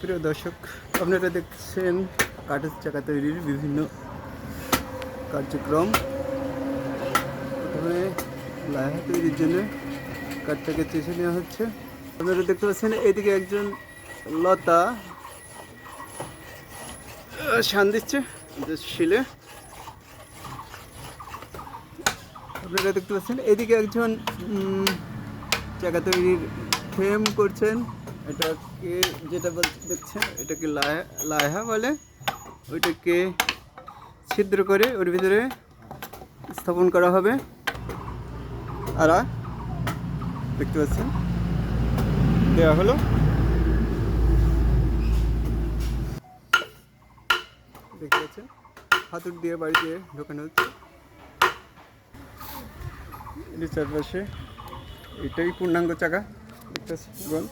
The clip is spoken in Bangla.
প্রিয় দর্শক, আপনারা দেখছেন কাঠের চাকা তৈরির বিভিন্ন কার্যক্রম। প্রথমে লাইহা তৈরির জন্য কাঠটাকে চেঁচে নেওয়া হচ্ছে। আপনারা দেখতে পাচ্ছেন এদিকে একজন লতা শান দিচ্ছে শিলে। আপনারা দেখতে পাচ্ছেন এদিকে একজন চাকা তৈরির ফ্রেম করছেন। এটাকে যেটা দেখছেন এটাকে লাইহা বলে। ওইটাকে ছিদ্র করে ওর ভিতরে স্থাপন করা হবে। আরা দেখতে পাচ্ছেন দেওয়া হলো। দেখতে পাচ্ছেন হাতুড় দিয়ে বাড়ি দিয়ে ঢোকানো হচ্ছে। এর চারপাশে এটাই পূর্ণাঙ্গ চাকা দেখতে পাচ্ছেন।